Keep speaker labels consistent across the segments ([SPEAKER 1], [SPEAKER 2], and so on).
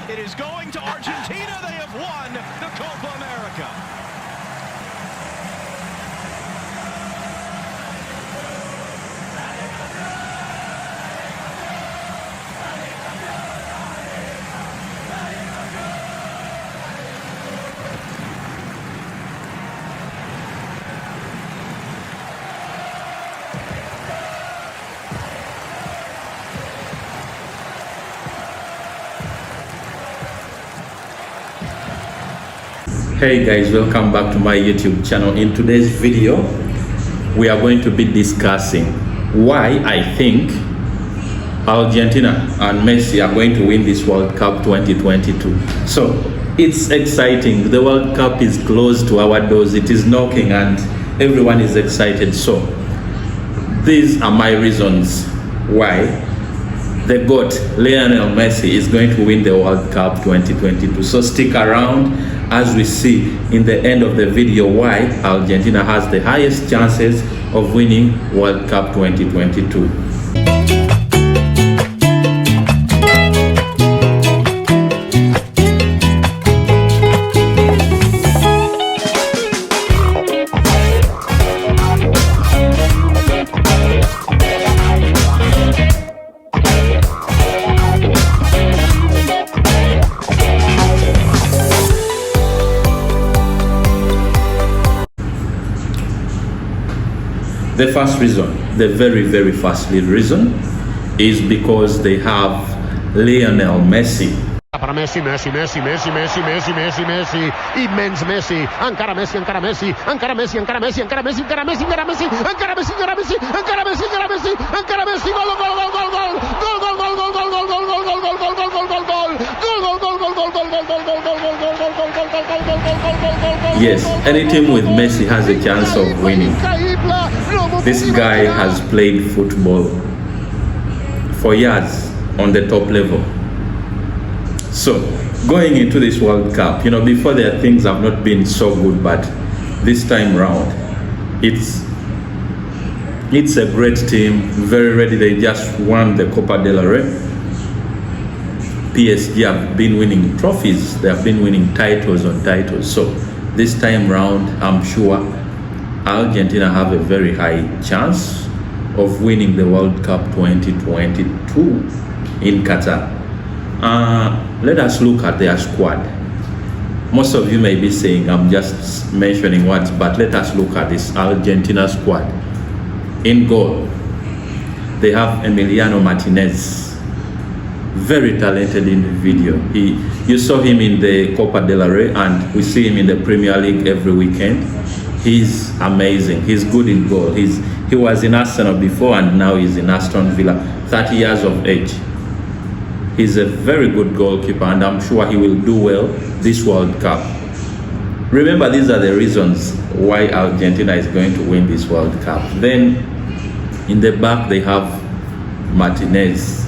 [SPEAKER 1] It is going to Argentina. They have won the Copa America.
[SPEAKER 2] Hey guys, welcome back to my YouTube channel. In today's video we are going to be discussing why I think Argentina and Messi are going to win this World Cup 2022. So it's exciting. The World Cup is close to our doors. It is knocking and everyone is excited. So these are my reasons why the GOAT Lionel Messi is going to win the World Cup 2022. So stick around as we see in the end of the video why Argentina has the highest chances of winning World Cup 2022. The first reason, the very first reason, is because they have Lionel Messi.
[SPEAKER 3] Para Messi, immens Messi, encara Messi, encara Messi, encara Messi, encara Messi, encara Messi, encara Messi, encara Messi, encara Messi, encara Messi, encara Messi, encara Messi, encara Messi, gol, gol, gol, gol, gol, gol, gol, gol, gol, gol, gol, gol, gol, gol, gol, gol, gol, gol. Yes,
[SPEAKER 2] any team with Messi has a chance of winning. This guy has played football for years on the top level. So going into this World Cup, before there things have not been so good, but this time round it's a great team, very ready. They just won the Copa del Rey. PSG have been winning trophies, they have been winning titles on titles. So this time round I'm sure Argentina have a very high chance of winning the World Cup 2022 in Qatar. Let us look at their squad. Most of you may be saying I'm just mentioning words, but let us look at this Argentina squad. In goal, they have Emiliano Martinez, very talented individual. You saw him in the Copa del Rey and we see him in the Premier League every weekend. He's amazing. He's good in goal. He was in Arsenal before and now he's in Aston Villa, 30 years of age. He's a very good goalkeeper and I'm sure he will do well this World Cup. Remember, these are the reasons why Argentina is going to win this World Cup. Then in the back they have Martinez,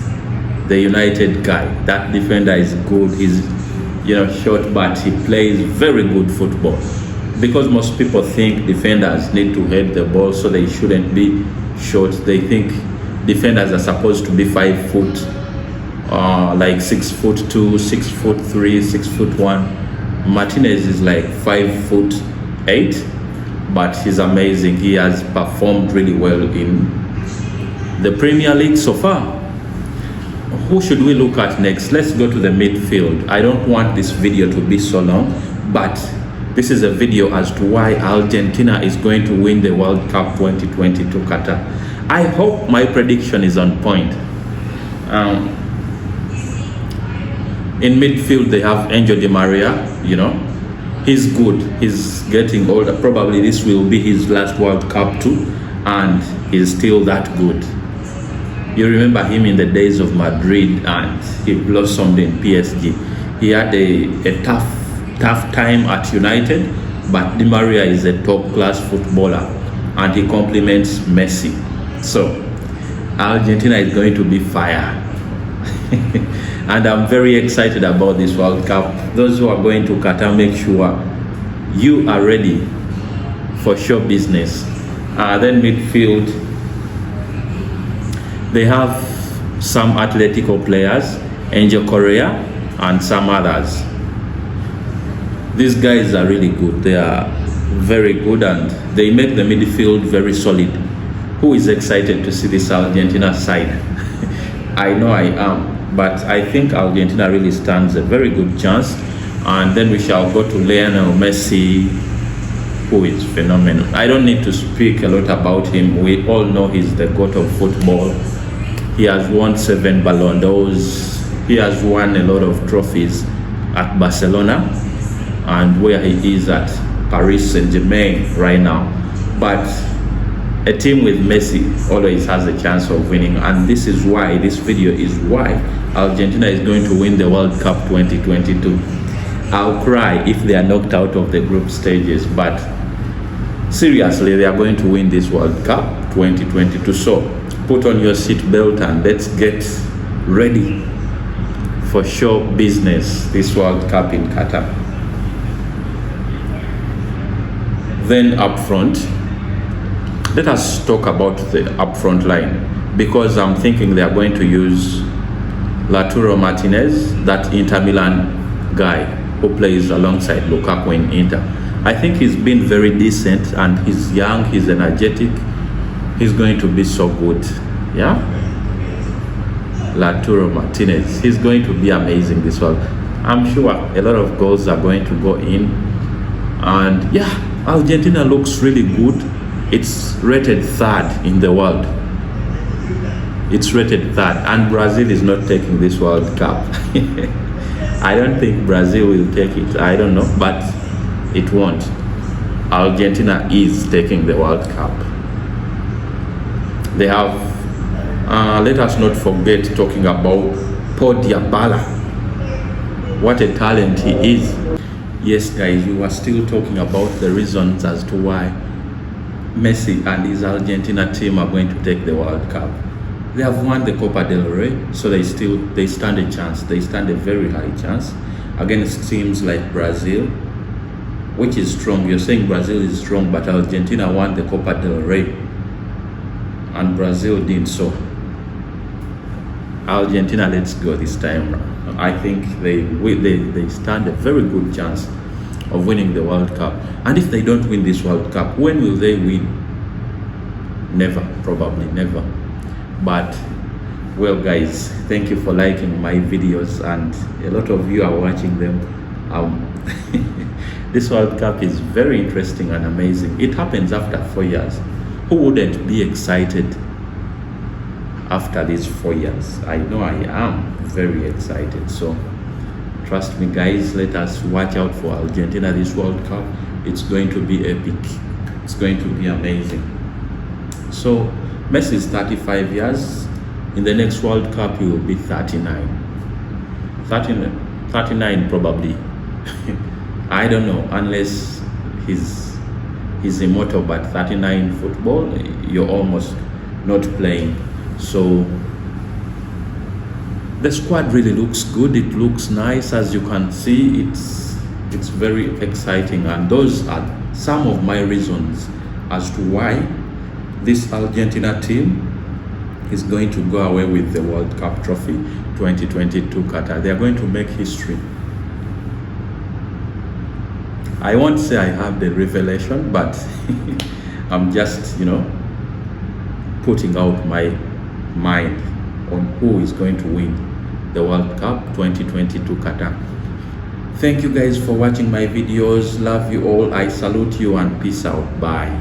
[SPEAKER 2] the United guy. That defender is good. He's short, but he plays very good football. Because most people think defenders need to head the ball, so they shouldn't be short. They think defenders are supposed to be 5 foot, like 6'2", 6'3", 6'1". Martinez is like 5'8", but he's amazing. He has performed really well in the Premier League so far. Who should we look at next? Let's go to the midfield. I don't want this video to be so long, but this is a video as to why Argentina is going to win the World Cup 2022 Qatar. I hope my prediction is on point. In midfield they have Angel Di Maria. He's good. He's getting older. Probably this will be his last World Cup too, and he's still that good. You remember him in the days of Madrid and he blossomed in PSG. He had a tough time at United, but Di Maria is a top-class footballer and he complements Messi. So Argentina is going to be fire. And I'm very excited about this World Cup. Those who are going to Qatar, make sure you are ready for show business. Then midfield, they have some Atletico players. Angel Correa, and some others. These guys are really good. They are very good and they make the midfield very solid. Who is excited to see this Argentina side? I know I am, but I think Argentina really stands a very good chance. And then we shall go to Lionel Messi, who is phenomenal. I don't need to speak a lot about him. We all know he's the GOAT of football. He has won 7 Ballon d'Ors. He has won a lot of trophies at Barcelona and where he is at Paris Saint-Germain right now. But a team with Messi always has a chance of winning, and this is why this video is why Argentina is going to win the World Cup 2022. I'll cry if they are knocked out of the group stages, but seriously, they are going to win this World Cup 2022. So put on your seatbelt and let's get ready for show business this World Cup in Qatar. Then up front, let us talk about the up front line, because I'm thinking they are going to use Lautaro Martinez, that Inter Milan guy who plays alongside Lukaku in Inter. I think he's been very decent and he's young, he's energetic, he's going to be so good. Yeah, Lautaro Martinez, he's going to be amazing this one. I'm sure a lot of goals are going to go in, and yeah, Argentina looks really good. It's rated 3rd in the world. It's rated 3rd, and Brazil is not taking this World Cup. I don't think Brazil will take it. I don't know, but it won't. Argentina is taking the World Cup. They have, let us not forget talking about Paul Dybala. What a talent he is. Yes guys, we were still talking about the reasons as to why Messi and his Argentina team are going to take the World Cup. They have won the Copa del Rey, so they stand a chance. They stand a very high chance against teams like Brazil, which is strong. You're saying Brazil is strong, but Argentina won the Copa del Rey and Brazil didn't. So Argentina, let's go this time. I think they stand a very good chance of winning the World Cup. And if they don't win this World Cup, when will they win? Never, probably never. But well guys, thank you for liking my videos, and a lot of you are watching them. This World Cup is very interesting and amazing. It happens after 4 years. Who wouldn't be excited after these 4 years? I know I am very excited. So trust me guys, let us watch out for Argentina this World Cup. It's going to be epic. It's going to be amazing. So Messi is 35 years. In the next World Cup he will be 39 probably. I don't know, unless he's immortal, but 39 football, you're almost not playing. So the squad really looks good. It looks nice, as you can see. It's very exciting, and those are some of my reasons as to why this Argentina team is going to go away with the World Cup trophy 2022 Qatar. They are going to make history. I won't say I have the revelation, but I'm just, putting out my mind on who is going to win the World Cup 2022 Qatar. Thank you guys for watching my videos. Love you all. I salute you and peace out. Bye.